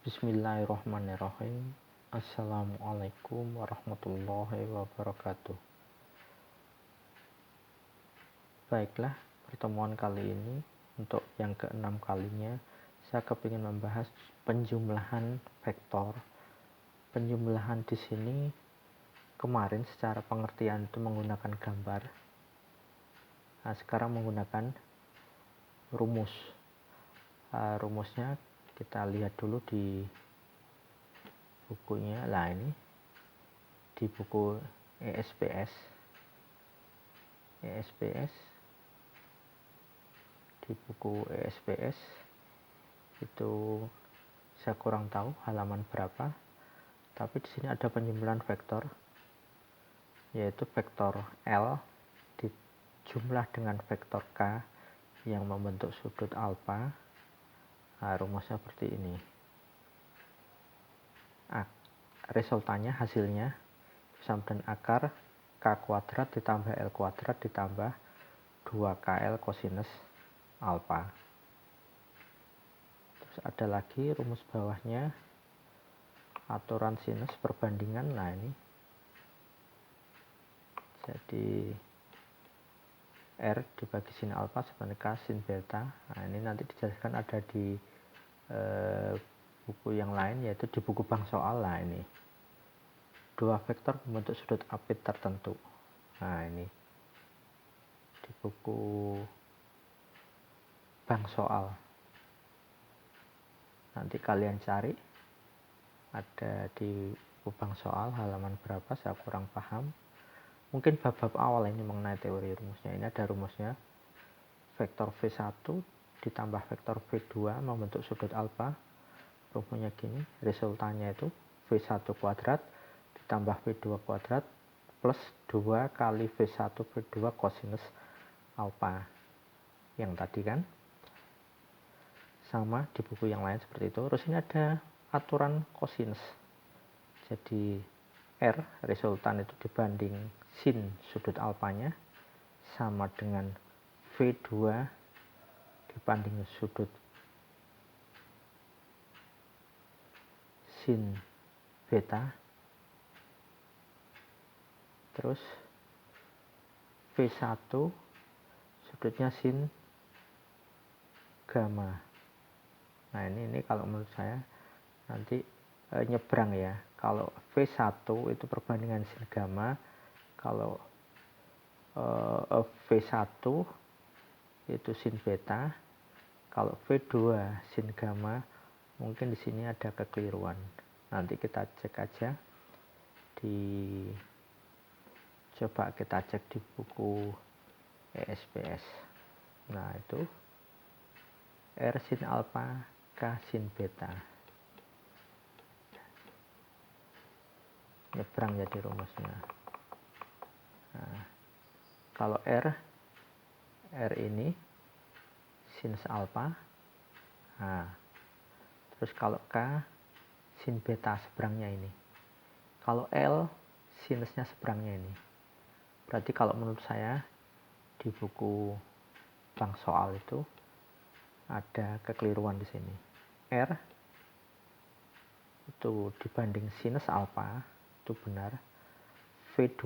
Bismillahirrahmanirrahim. Assalamualaikum warahmatullahi wabarakatuh. Baiklah, pertemuan kali ini untuk yang keenam kalinya saya kepingin membahas penjumlahan vektor. Penjumlahan di sini kemarin secara pengertian itu menggunakan gambar. Nah, sekarang menggunakan rumus. Rumusnya kita lihat dulu di bukunya. Lah, ini di buku ESPS di buku ESPS itu saya kurang tahu halaman berapa, tapi di sini ada penjumlahan vektor, yaitu vektor L dijumlah dengan vektor K yang membentuk sudut alfa. Nah, rumusnya seperti ini. Resultannya, hasilnya sama dengan akar K kuadrat ditambah L kuadrat ditambah 2KL kosinus alfa. Terus ada lagi rumus bawahnya, aturan sinus perbandingan. Nah, ini jadi R dibagi sin alfa sama dengan K sin beta. Nah, ini nanti dijelaskan ada di buku yang lain, yaitu di buku bank soal. Nah, ini dua vektor membentuk sudut apit tertentu. Nah, ini di buku bank soal, nanti kalian cari, ada di buku bank soal halaman berapa, saya kurang paham. Mungkin bab-bab awal ini mengenai teori rumusnya. Ini ada rumusnya, vektor V1 ditambah vektor V2 membentuk sudut alfa. Rumusnya gini, resultannya itu V1 kuadrat ditambah V2 kuadrat plus 2 kali V1 V2 kosinus alfa. Yang tadi kan sama di buku yang lain seperti itu. Terus ini ada aturan kosinus. Jadi R resultan itu dibanding sin sudut alfanya sama dengan V2 dibanding sudut sin beta. Terus V1 sudutnya sin gamma. Nah, ini kalau menurut saya nanti nyebrang ya. Kalau V1 itu perbandingan sin gamma, kalau V1 itu sin beta, kalau V2 sin gamma, mungkin di sini ada kekeliruan. Nanti kita cek aja coba kita cek di buku ESPS. Nah, itu R sin alfa K sin beta. Nyebrang jadi rumusnya. Nah, kalau R ini sinus alfa. Nah, terus kalau K sin beta seberangnya ini. Kalau L sinusnya seberangnya ini. Berarti kalau menurut saya di buku bank soal itu ada kekeliruan di sini. R itu dibanding sinus alfa itu benar. V2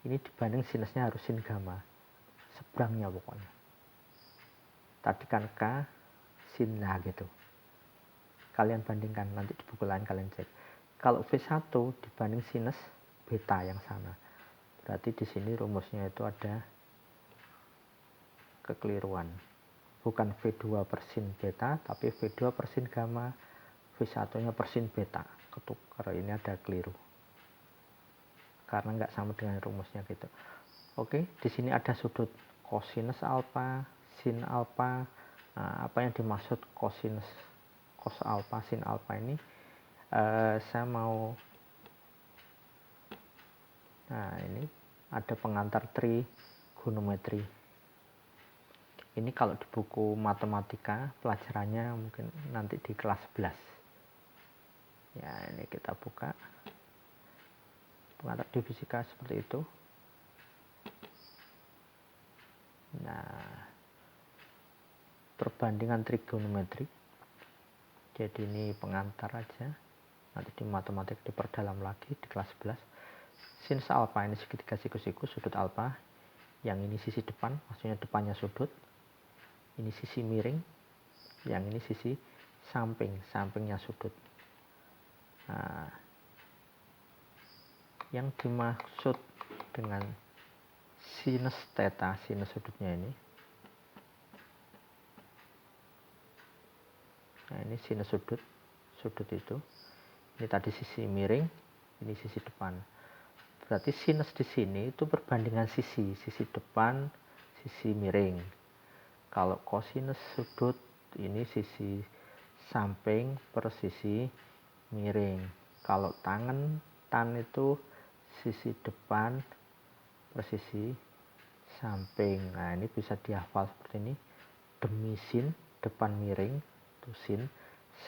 ini dibanding sinusnya harus sin gamma. Seberangnya pokoknya. Tadi kan K sin, nah gitu. Kalian bandingkan, nanti di buku lain kalian cek. Kalau V1 dibanding sinus beta yang sana. Berarti di sini rumusnya itu ada kekeliruan. Bukan V2 per sin beta, tapi V2 per sin gamma, V1-nya per sin beta. Ketukar, ini ada keliru. Karena nggak sama dengan rumusnya gitu. Oke, di sini ada sudut kosinus alfa, sin alfa. Nah, apa yang dimaksud kosinus, cos alfa, sin alfa ini? Saya mau, nah ini ada pengantar trigonometri. Ini kalau di buku matematika pelajarannya mungkin nanti di kelas 11. Ya, ini kita buka pengantar di fisika seperti itu. Nah, perbandingan trigonometri Jadi ini pengantar aja, nanti di matematik diperdalam lagi di kelas 11. Sin alfa ini segitiga siku-siku, sudut alfa, yang ini sisi depan, maksudnya depannya sudut, ini sisi miring, yang ini sisi samping, sampingnya sudut. Nah, yang dimaksud dengan sinus theta, sinus sudutnya ini, nah ini sinus sudut, sudut itu, ini tadi sisi miring, ini sisi depan. Berarti sinus di sini itu perbandingan sisi, sisi depan, sisi miring. Kalau kosinus sudut ini sisi samping per sisi miring. Kalau tan itu sisi depan per sisi samping. Nah, ini bisa dihafal seperti ini. Demi sin depan miring itu sin,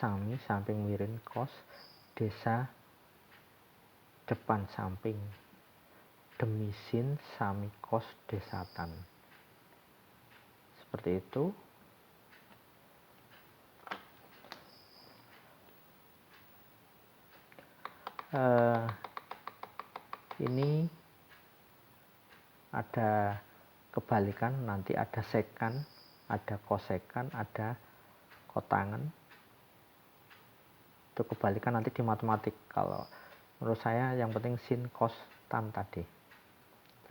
sami samping miring cos, desa depan samping. Demi sin sami cos desa tan. Seperti itu. Ini ada kebalikan, nanti ada sekan, ada kosekan, ada kotangan. Itu kebalikan nanti di matematik. Kalau menurut saya yang penting sin cos tan tadi.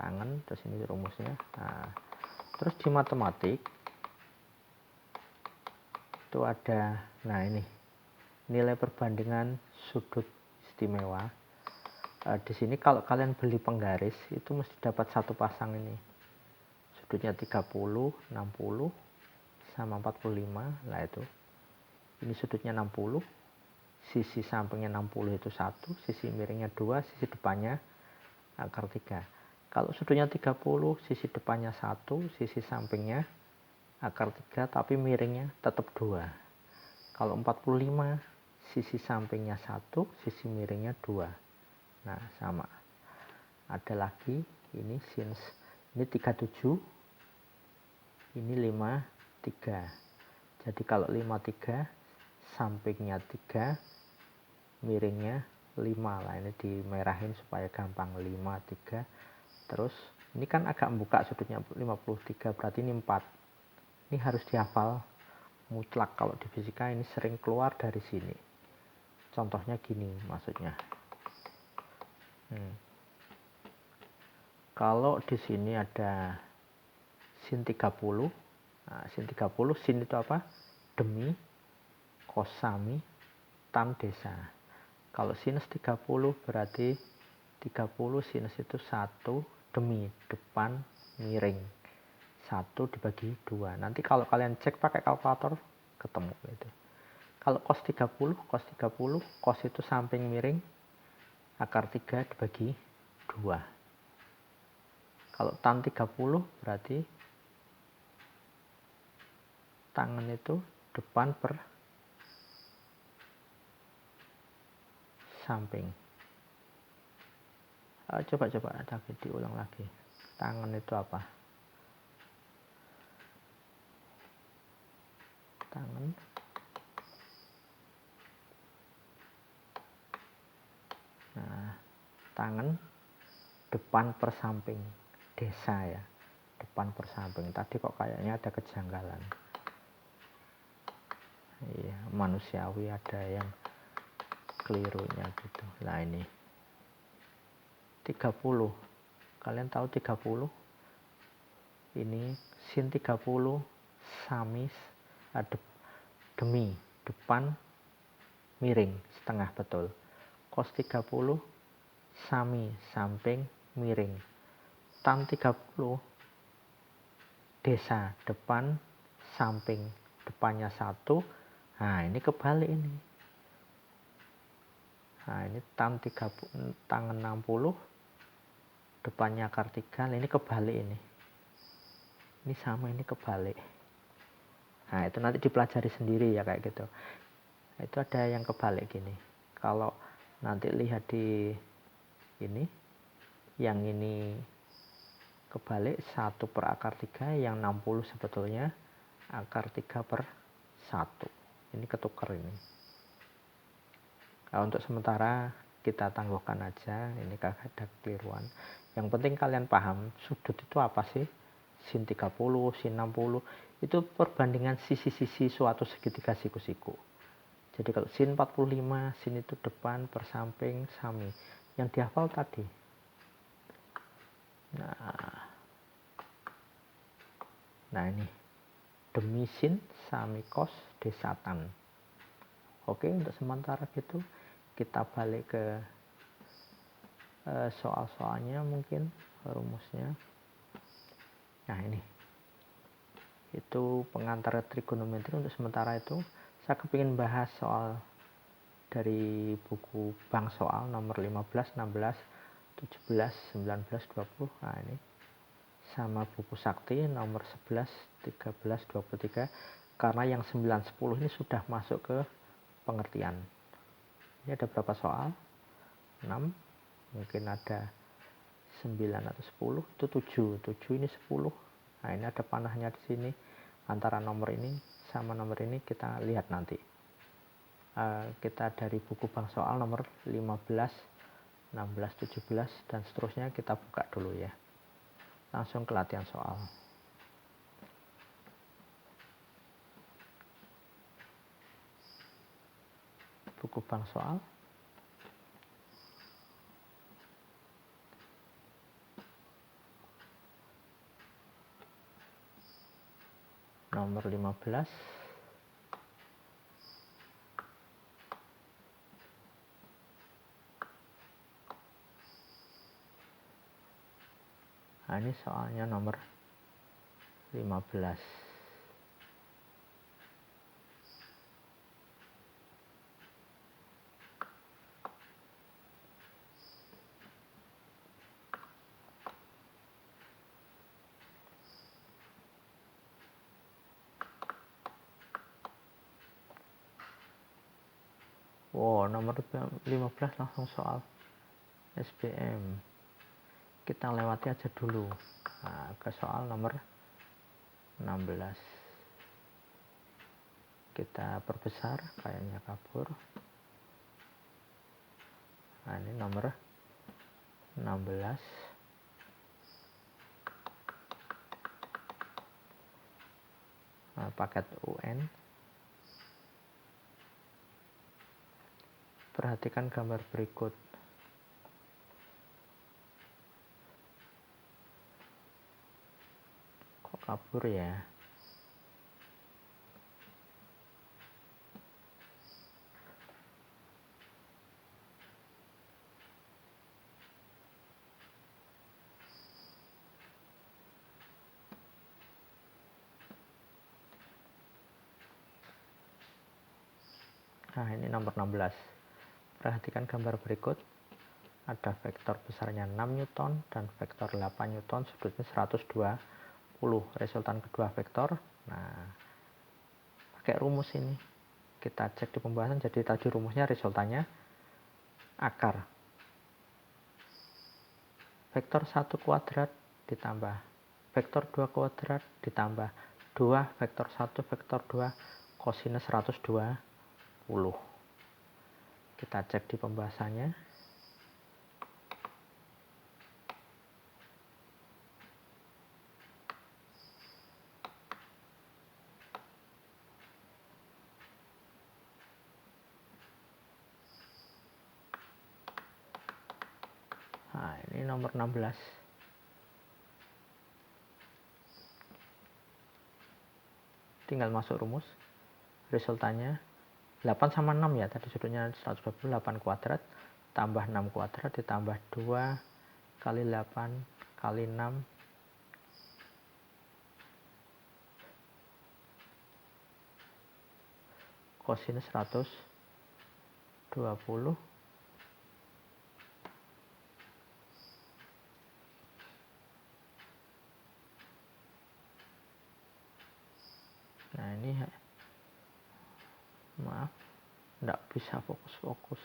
Tangan, terus ini rumusnya. Nah, terus di matematik itu ada, nah ini nilai perbandingan sudut istimewa. Di sini kalau kalian beli penggaris itu mesti dapat satu pasang ini. Sudutnya 30, 60 sama 45. Nah itu. Ini sudutnya 60. Sisi sampingnya 60 itu 1, sisi miringnya 2, sisi depannya akar 3. Kalau sudutnya 30, sisi depannya 1, sisi sampingnya akar 3, tapi miringnya tetap 2. Kalau 45, sisi sampingnya 1, sisi miringnya 2. Nah, sama. Ada lagi, ini sinus, ini 37, ini 53. Jadi kalau 53, sampingnya 3, miringnya 5. Lah, ini dimerahin supaya gampang. 53. Terus, ini kan agak membuka sudutnya 53, berarti ini 4. Ini harus dihafal mutlak. Kalau di fisika ini sering keluar dari sini. Contohnya gini maksudnya. Kalau di sini ada sin 30. Nah, sin 30, sin itu apa? Demi, cos sami, tan desa. Kalau sinus 30 berarti 30 sinus itu 1 demi, depan miring. 1 dibagi 2. Nanti kalau kalian cek pakai kalkulator ketemu gitu. Kalau cos 30, cos itu samping miring, akar 3 dibagi 2. Kalau tan 30 berarti tangan itu depan per samping. Coba lagi, diulang lagi. Tangan itu apa? Tangan. Nah, tangan depan per samping. Desa ya. Depan per samping. Tadi kok kayaknya ada kejanggalan. Iya, manusiawi ada yang kelirunya gitu. Nah, ini 30. Kalian tahu 30? Ini sin 30 samis demi, depan miring, setengah betul. Cos 30 sami, samping miring. Tan 30 desa, depan samping, depannya 1. Nah, ini kebalik ini. Nah, ini tan 30, tangan 60, depannya akar 3. Nah, ini kebalik ini. Ini sama, ini kebalik. Nah, itu nanti dipelajari sendiri ya kayak gitu. Nah, itu ada yang kebalik gini. Kalau nanti lihat di ini, yang ini kebalik 1 per akar 3, yang 60 sebetulnya akar 3 per 1. Ini ketukar ini. Nah, untuk sementara kita tangguhkan aja, ini kagak ada kekeliruan. Yang penting kalian paham sudut itu apa sih. Sin 30, sin 60 itu perbandingan sisi-sisi suatu segitiga siku-siku. Jadi kalau sin 45, sin itu depan, persamping, sami. Yang dihafal tadi. Nah ini. Demi sin, sami kos, desatan. Oke, untuk sementara gitu. Kita balik ke soal-soalnya mungkin. Rumusnya. Nah ini. Itu pengantar trigonometri untuk sementara itu. Saya kepingin bahas soal dari buku bank soal nomor 15, 16, 17, 19, 20. Nah ini sama buku sakti nomor 11, 13, 23. Karena yang 9, 10 ini sudah masuk ke pengertian. Ini ada berapa soal? 6, mungkin ada 9 atau 10, itu 7. 7 ini 10. Nah ini ada panahnya di sini. Antara nomor ini sama nomor ini kita lihat nanti. Kita dari buku bank soal nomor 15, 16, 17 dan seterusnya kita buka dulu ya. Langsung ke latihan soal. Buku bank soal. Nomor 15. Nah, ini soalnya nomor 15. Wow, nomor 15 langsung soal SBM. Kita lewati aja dulu. Nah, ke soal nomor 16. Kita perbesar, kayaknya kabur. Nah, ini nomor 16. Nah, paket UN. Perhatikan gambar berikut. Kok kabur ya? Nah, ini nomor 16. Perhatikan gambar berikut. Ada vektor besarnya 6 Newton dan vektor 8 Newton, sudutnya 120. Resultan kedua vektor. Nah, pakai rumus ini. Kita cek di pembahasan, jadi tadi rumusnya resultannya akar. Vektor 1 kuadrat ditambah vektor 2 kuadrat ditambah 2 vektor 1 vektor 2 kosinus 120. Kita cek di pembahasannya. Nah, ini nomor 16. Tinggal masuk rumus. Resultannya 8 sama 6 ya. Tadi sudutnya 128 kuadrat tambah 6 kuadrat ditambah 2 kali 8 kali 6 kosinus 120. Nah ini maaf nggak bisa fokus-fokus.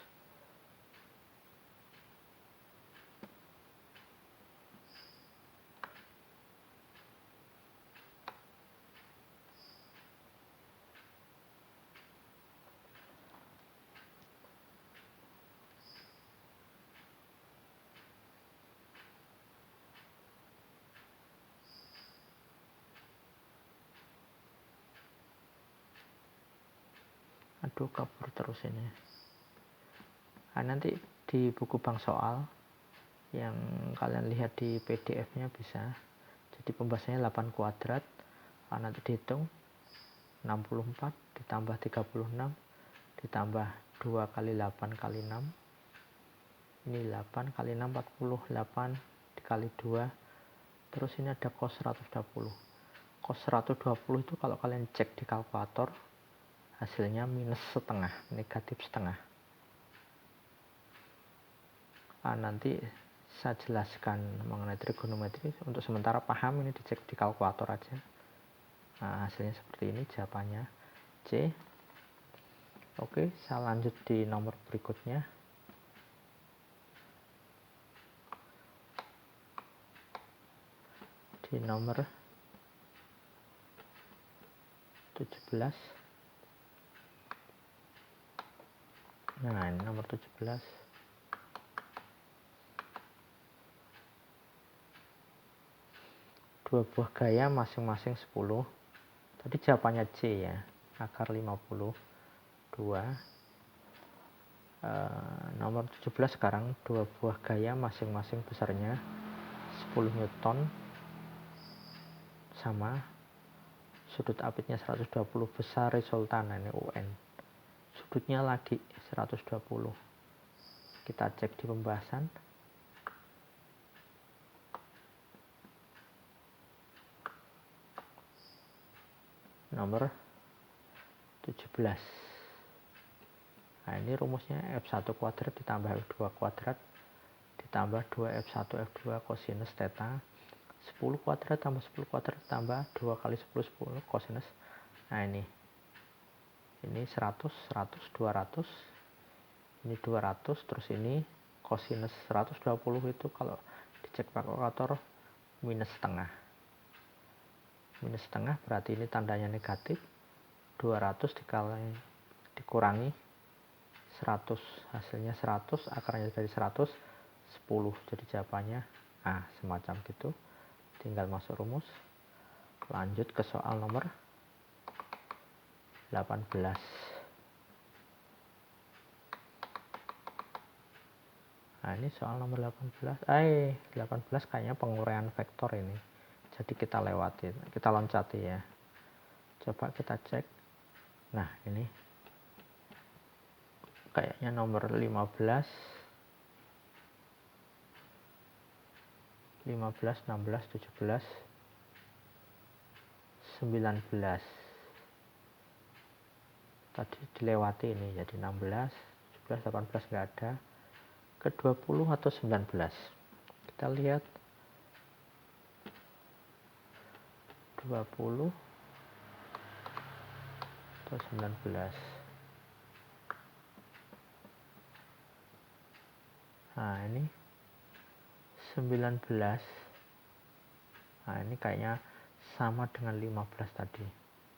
Aduh, kabur terus ini. Nah, nanti di buku bank soal yang kalian lihat di PDF-nya bisa. Jadi pembahasannya 8 kuadrat. Nah, nanti dihitung 64 ditambah 36 ditambah 2 kali 8 kali 6. Ini 8 kali 6 48 dikali 2. Terus ini ada cos 120. Cos 120 itu kalau kalian cek di kalkulator hasilnya minus setengah, negatif setengah. Nanti saya jelaskan mengenai trigonometri. Untuk sementara paham, ini dicek di kalkulator aja. Nah, hasilnya seperti ini, jawabannya C. Oke, saya lanjut di nomor berikutnya. Di nomor 17. Nah, ini nomor 17. Dua buah gaya masing-masing 10. Tadi jawabannya C ya, akar 52. Nomor 17 sekarang, dua buah gaya masing-masing besarnya 10 Newton sama sudut apitnya 120 besar resultan, ini UN. Sudutnya lagi 120. Kita cek di pembahasan. Nomor 17. Nah, ini rumusnya F1 kuadrat ditambah F2 kuadrat ditambah 2F1 F2 kosinus theta. 10 kuadrat tambah 10 kuadrat tambah 2 kali 10 10 kosinus. Nah, ini 100 100 200. Ini 200, terus ini kosinus 120 itu kalau dicek pakai kalkulator minus setengah. Minus setengah berarti ini tandanya negatif. 200 dikurangi 100, hasilnya 100, akarnya dari 100 10. Jadi jawabannya semacam gitu. Tinggal masuk rumus. Lanjut ke soal nomor 18. Nah, ini soal nomor 18. 18 kayaknya penguraian vektor ini. Jadi kita lewati, kita loncati ya. Coba kita cek. Nah, ini kayaknya nomor 15, 16, 17, 19. Tadi dilewati ini, jadi 16, 17, 18 nggak ada. Ke 20 atau 19. Kita lihat 20 atau 19. Nah, ini 19. Nah, ini kayaknya sama dengan 15 tadi.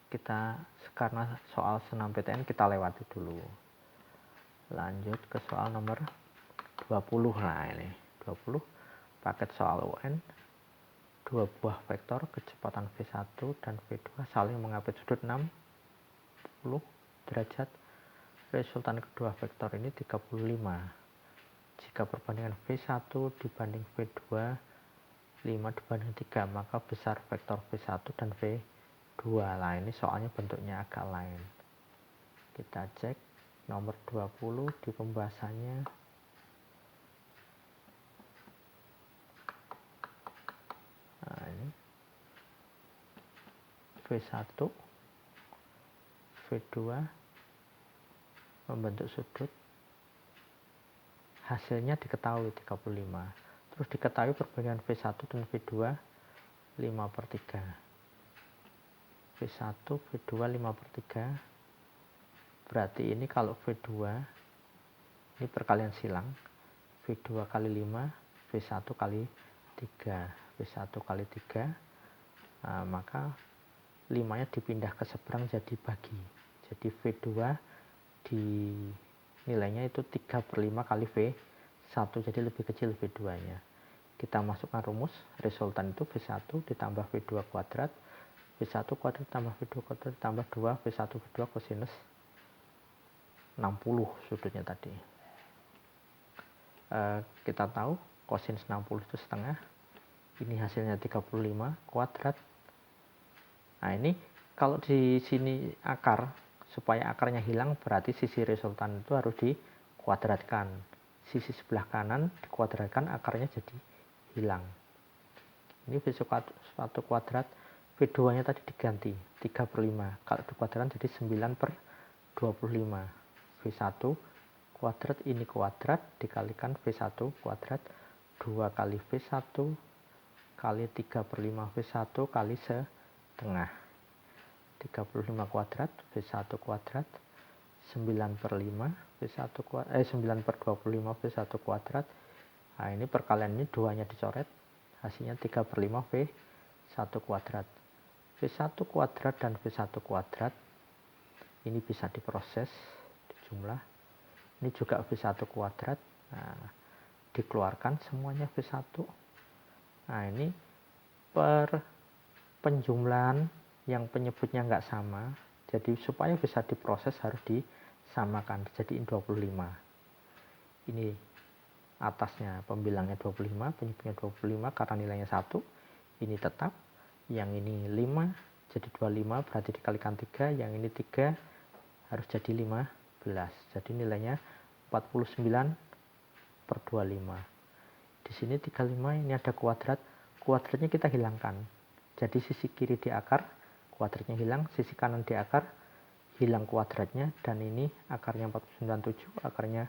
Kita karena soal senam PTN kita lewati dulu. Lanjut ke soal nomor 20. Nah, ini 20 paket soal UN. Dua buah vektor kecepatan V1 dan V2 saling mengapit sudut 60 derajat. Resultan kedua vektor ini 35. Jika perbandingan V1 dibanding V2 5 dibanding 3, maka besar vektor V1 dan V2. Nah, ini soalnya bentuknya agak lain. Kita cek nomor 20 di pembahasannya. Nah, ini V1 V2 membentuk sudut, hasilnya diketahui 35. Terus diketahui perbandingan V1 dan V2 5/3. V1 V2 5/3. Berarti ini kalau V2 ini perkalian silang, V2 kali 5 V1 kali 3. V1 kali 3. Nah, maka 5 nya dipindah ke seberang jadi bagi. Jadi V2 di nilainya itu 3/5 kali V1, jadi lebih kecil V2 nya. Kita masukkan rumus, resultan itu V1 ditambah V2 kuadrat, V1 kuadrat tambah V2 kuadrat tambah 2 V1 V2 kosinus 60 sudutnya tadi. Kita tahu kosinus 60 itu setengah. Ini hasilnya 35 kuadrat. Nah, ini kalau di sini akar, supaya akarnya hilang berarti sisi resultan itu harus dikuadratkan. Sisi sebelah kanan dikuadratkan, akarnya jadi hilang. Ini V1 kuadrat, V2 nya tadi diganti 3/5. Kalau dikuadratkan jadi 9/25. V1 kuadrat ini kuadrat dikalikan V1 kuadrat, 2 kali V1 kali 3/5 V1 kali setengah. 35 kuadrat V1 kuadrat, 9/5 V1 kuadrat, 9/25 V1 kuadrat. Nah, ini perkalian ini 2-nya dicoret, hasilnya 3/5 V1 kuadrat. V1 kuadrat dan V1 kuadrat ini bisa diproses, dijumlah. Ini juga V1 kuadrat. Nah, dikeluarkan semuanya V1. Nah, ini per penjumlahan yang penyebutnya nggak sama. Jadi supaya bisa diproses harus disamakan, dijadiin 25. Ini atasnya pembilangnya 25, penyebutnya 25 karena nilainya 1. Ini tetap, yang ini 5 jadi 25 berarti dikalikan 3, yang ini 3 harus jadi 15. Jadi nilainya 49/25. Di sini 35, ini ada kuadrat. Kuadratnya kita hilangkan. Jadi sisi kiri di akar, kuadratnya hilang, sisi kanan di akar, hilang kuadratnya, dan ini akarnya 497, akarnya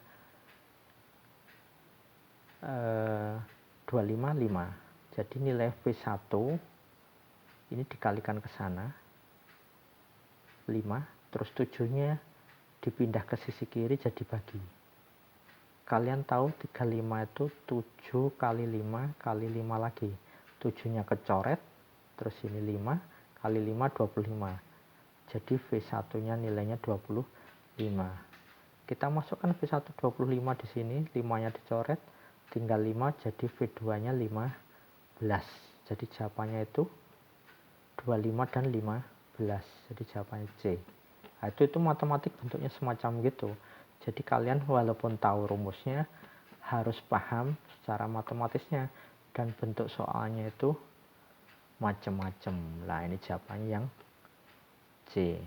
255. Jadi nilai V1 ini dikalikan ke sana 5, terus 7-nya dipindah ke sisi kiri jadi bagi. Kalian tahu 35 itu 7 kali 5 kali 5 lagi. 7-nya kecoret, terus ini 5 kali 5 25. Jadi V1-nya nilainya 25. Kita masukkan V1 25 di sini, 5-nya dicoret, tinggal 5, jadi V2-nya 15. Jadi jawabannya itu 25 dan 15. Jadi jawabannya C. Nah, itu matematik bentuknya semacam gitu. Jadi kalian walaupun tahu rumusnya harus paham secara matematisnya, dan bentuk soalnya itu macam-macam. Nah, ini jawabannya yang C.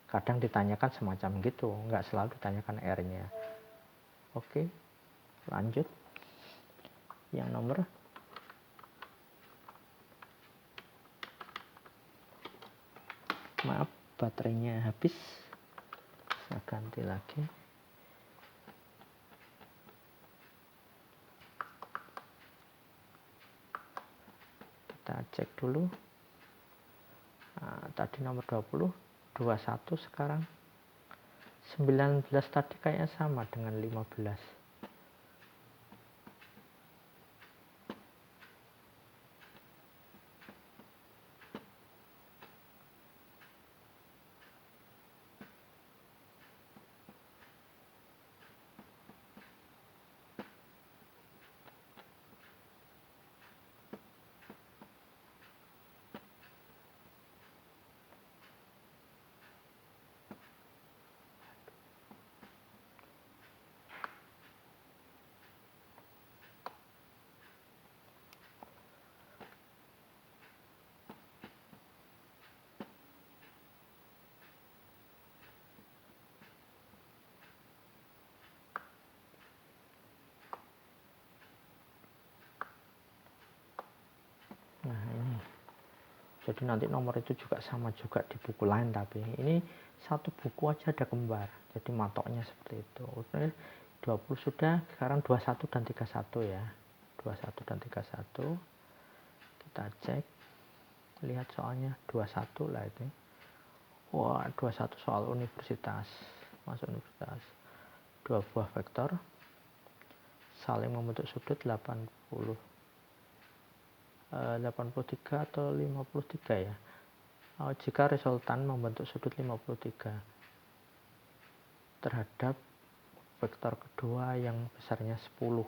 Kadang ditanyakan semacam gitu, nggak selalu ditanyakan R-nya. Oke, lanjut. Yang nomor maaf, baterainya habis. Saya ganti lagi. Kita cek dulu. Nah, tadi nomor 20, 21 sekarang. 19 tadi kayaknya sama dengan 15. Nah, ini. Jadi nanti nomor itu juga sama juga di buku lain, tapi ini satu buku aja ada kembar. Jadi matoknya seperti itu. Oke, 20 sudah, sekarang 21 dan 31 ya. 21 dan 31. Kita cek. Lihat soalnya 21 lah itu. Wah, 21 soal universitas. Masuk universitas. Dua buah vektor saling membentuk sudut 83 atau 53 ya. Jika resultan membentuk sudut 53 terhadap vektor kedua yang besarnya 10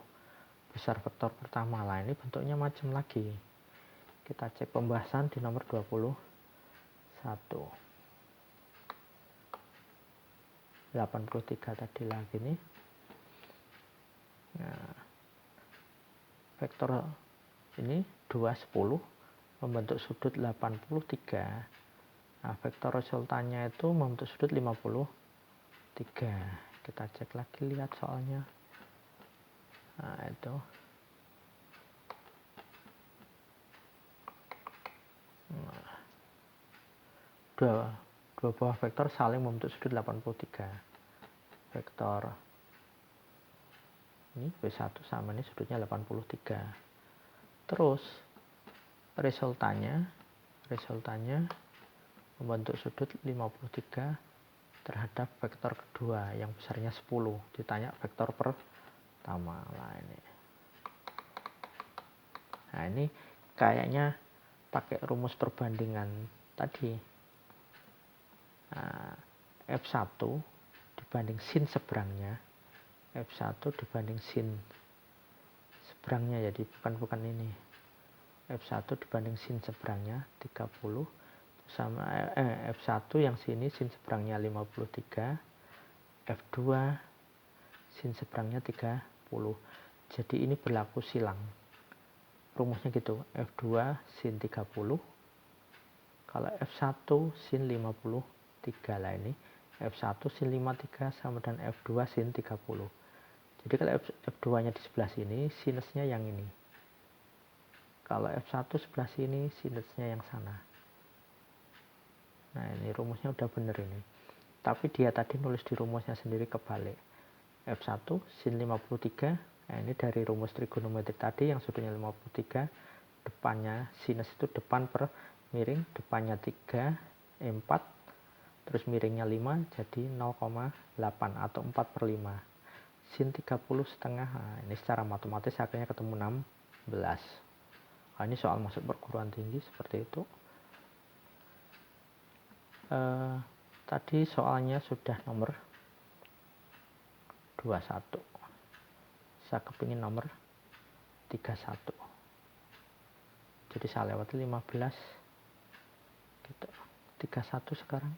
besar vektor pertama lah, ini bentuknya macam lagi. Kita cek pembahasan di nomor 21. 83 tadi lagi nih. Nah, vektor ini 2, 10 membentuk sudut 83. Nah, vektor resultannya itu membentuk sudut 53. Kita cek lagi, lihat soalnya. Nah, itu. Nah, dua buah vektor saling membentuk sudut 83. Vektor ini B1 sama ini sudutnya 83. Terus resultannya membentuk sudut 53 terhadap vektor kedua yang besarnya 10. Ditanya vektor pertama. Nah, ini kayaknya pakai rumus perbandingan tadi. Nah, F1 dibanding sin seberangnya, F1 dibanding sin seberangnya, jadi bukan ini. F1 dibanding sin seberangnya 30 sama F1 yang sini sin seberangnya 53, F2 sin seberangnya 30. Jadi ini berlaku silang. Rumusnya gitu, F2 sin 30 kalau F1 sin 53. Lah ini F1 sin 53 sama dengan F2 sin 30. Jadi kalau F2 nya di sebelah sini, sinusnya yang ini. Kalau F1 sebelah sini, sinusnya yang sana. Nah, ini rumusnya udah bener ini. Tapi dia tadi nulis di rumusnya sendiri kebalik. F1 sin 53. Nah, ini dari rumus trigonometri tadi yang sudutnya 53. Depannya sinus itu depan per miring, depannya 3, 4, terus miringnya 5, jadi 0,8 atau 4/5. Sin 30 setengah. Nah, ini secara matematis akhirnya ketemu 16. Nah, ini soal masuk perguruan tinggi seperti itu. Tadi soalnya sudah nomor 21. Saya kepingin nomor 31. Jadi saya lewati 15 gitu. 31 sekarang.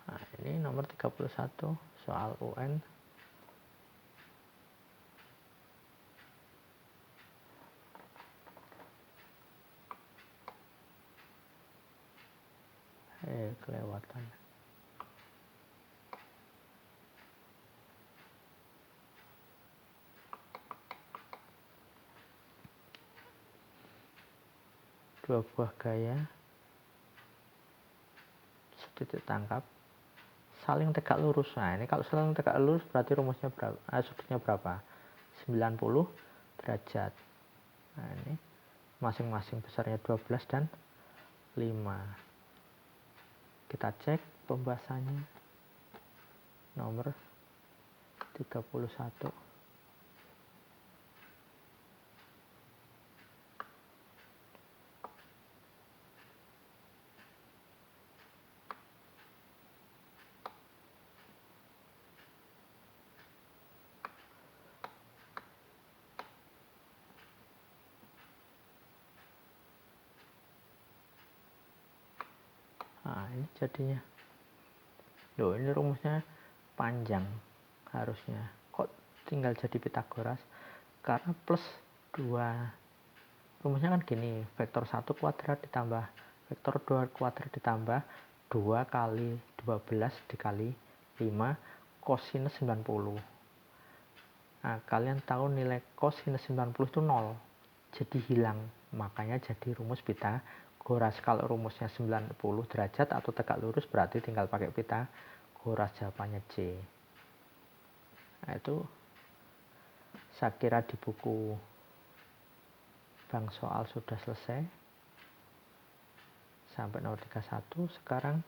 Nah, ini nomor 31 soal UN. Kelewatan. Dua buah gaya setitik tangkap saling tegak lurus. Nah, ini kalau saling tegak lurus berarti rumusnya berapa? Sudutnya berapa? 90 derajat. Nah, ini masing-masing besarnya 12 dan 5. Kita cek pembahasannya. Nomor 31. Nah, ini jadinya. Loh, ini rumusnya panjang harusnya. Kok tinggal jadi Pitagoras? Karena plus 2. Rumusnya kan gini, vektor 1 kuadrat ditambah vektor 2 kuadrat ditambah 2 kali 12 dikali 5 kosinus 90. Nah, kalian tahu nilai kosinus 90 itu 0. Jadi hilang. Makanya jadi rumus Pitagoras. Kalau rumusnya 90 derajat atau tegak lurus berarti tinggal pakai Pitagoras, jawabannya C. Nah, itu saya kira di buku bank soal sudah selesai sampai nomor 31. Sekarang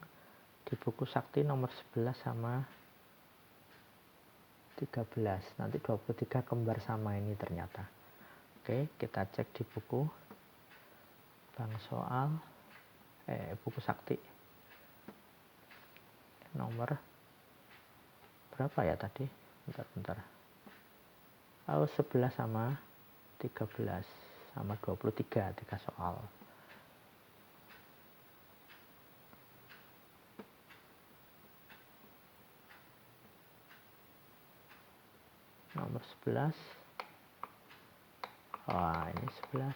di buku sakti nomor 11 sama 13. Nanti 23 kembar sama ini ternyata. Oke, kita cek di buku bank soal buku sakti nomor berapa ya tadi? Bentar. 11 sama 13 sama 23, 3 soal. Nomor 11. Wah, ini 11.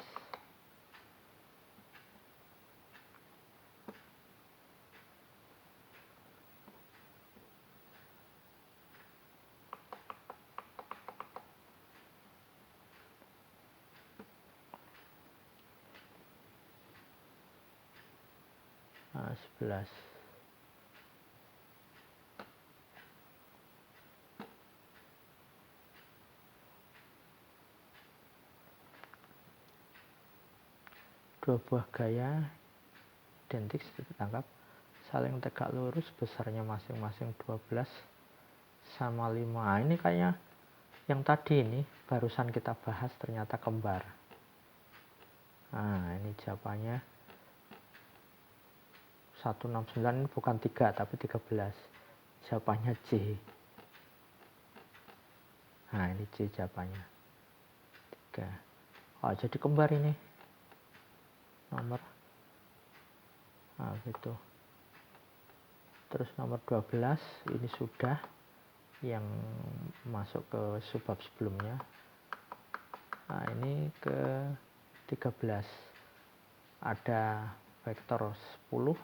Nah, 11. Dua buah gaya identik ditangkap saling tegak lurus, besarnya masing-masing 12 sama 5. Nah, ini kayaknya yang tadi ini barusan kita bahas ternyata kembar. Nah, ini jawabannya 169 ini bukan 3 tapi 13. Jawabannya C. Nah, ini C jawabannya. 3. Oh, jadi kembar ini. Nomor. Nah, gitu. Terus nomor 12 ini sudah yang masuk ke subbab sebelumnya. Nah, ini ke 13. Ada vektor 10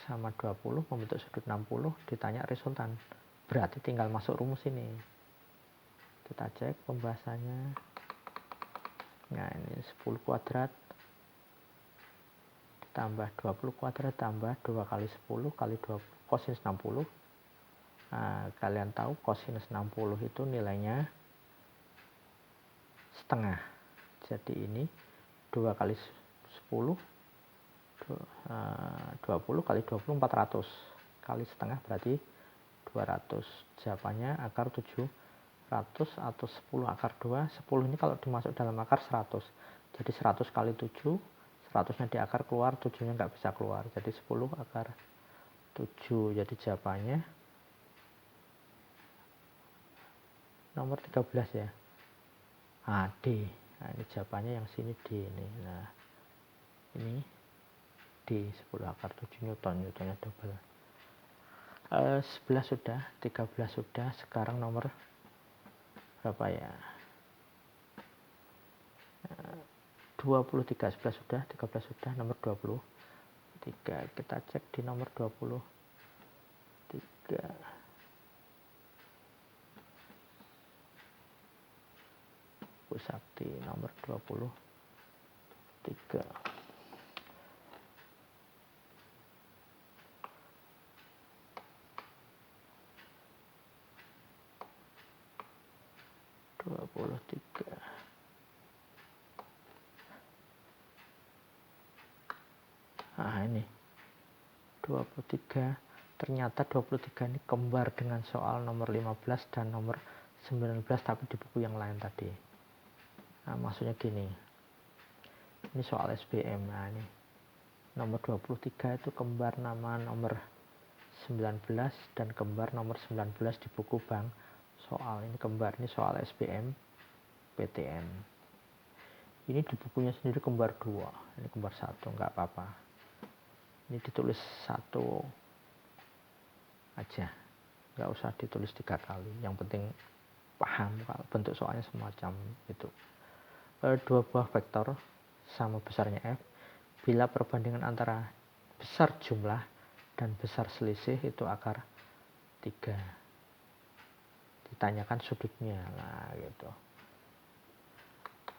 sama 20 membentuk sudut 60, ditanya resultan. Berarti tinggal masuk rumus ini. Kita cek pembahasannya. Nah, ini 10 kuadrat tambah 20 kuadrat tambah 2 kali 10 kali 20 kosinus 60. Nah, kalian tahu kosinus 60 itu nilainya setengah. Jadi ini 2 kali 10 20 kali 20 400 kali setengah berarti 200. Jawabannya akar 700 atau 10 akar 2. 10 ini kalau dimasuk dalam akar 100. Jadi 100 kali 7, 100-nya di akar keluar, 7-nya nggak bisa keluar. Jadi 10 akar 7. Jadi jawabannya nomor 13 ya. Nah, D. Nah, ini jawabannya yang sini D ini. Nah, ini D 10 akar 7 Newton. Newtonnya double. 11 sudah, 13 sudah. Sekarang nomor berapa ya? 23. 11 sudah, 13 sudah, nomor 23. Kita cek di nomor 23. Bu Sakti nomor 23. Nah, ini 23. Ternyata 23 ini kembar dengan soal nomor 15 dan nomor 19 tapi di buku yang lain tadi. Nah, maksudnya gini. Ini soal SBM. Nah, ini nomor 23 itu kembar nama nomor 19 dan kembar nomor 19 di buku bank soal. Ini kembar, ini soal SBM PTN. Ini di bukunya sendiri kembar 2. Ini kembar 1, nggak apa-apa. Ini ditulis 1 aja, nggak usah ditulis 3 kali. Yang penting paham kalau bentuk soalnya semacam itu. 2 buah vektor sama besarnya F bila perbandingan antara besar jumlah dan besar selisih itu akar 3. Ditanyakan sudutnya. Nah, gitu.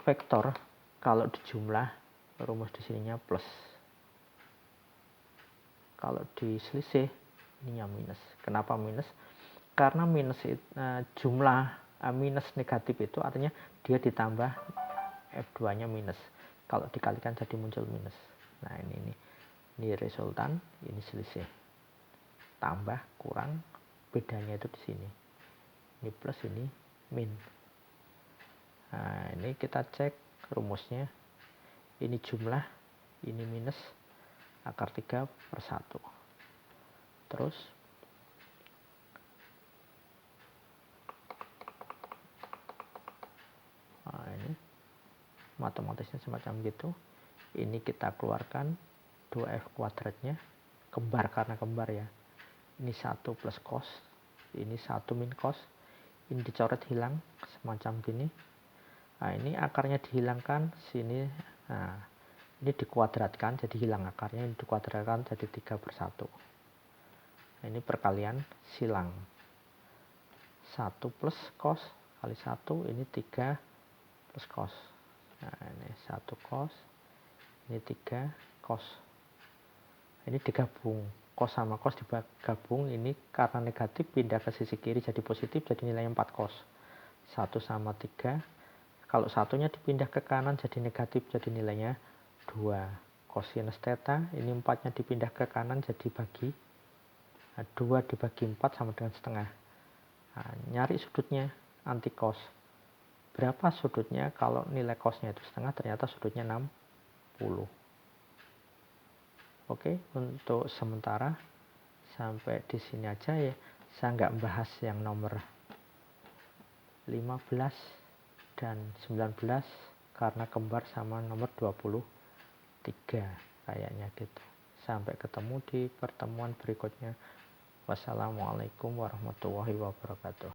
Vektor kalau dijumlah rumus di sininya plus. Kalau di selisih ininya minus. Kenapa minus? Karena minus jumlah minus negatif itu artinya dia ditambah F2-nya minus. Kalau dikalikan jadi muncul minus. Nah, ini resultan, ini selisih. Tambah, kurang, bedanya itu di sini. Ini plus, ini min. Nah, ini kita cek rumusnya. Ini jumlah, ini minus, akar 3/1. Terus matematisnya semacam gitu. Ini kita keluarkan 2F kuadratnya, kembar karena kembar ya. Ini 1 plus cos, ini 1 min cos, ini dicoret hilang semacam gini. Nah, ini akarnya dihilangkan, sini, nah, ini dikuadratkan jadi hilang akarnya, ini dikuadratkan jadi 3/1. Nah, ini perkalian silang. 1 plus cos kali 1, ini 3 plus cos. Nah, ini 1 cos, ini 3 cos. Ini digabung, cos sama cos digabung, ini karena negatif pindah ke sisi kiri jadi positif, jadi nilainya 4 cos. 1 sama 3, kalau satunya dipindah ke kanan jadi negatif, jadi nilainya 2 kosinus theta. Ini 4-nya dipindah ke kanan jadi bagi, nah, 2 dibagi 4 sama dengan setengah. Nah, nyari sudutnya anti cos. Berapa sudutnya? Kalau nilai cosnya itu setengah, ternyata sudutnya 60. Oke, untuk sementara sampai di sini aja ya. Saya nggak membahas yang nomor 15 dan 19 karena kembar sama nomor 23 kayaknya gitu. Sampai ketemu di pertemuan berikutnya. Wassalamualaikum warahmatullahi wabarakatuh.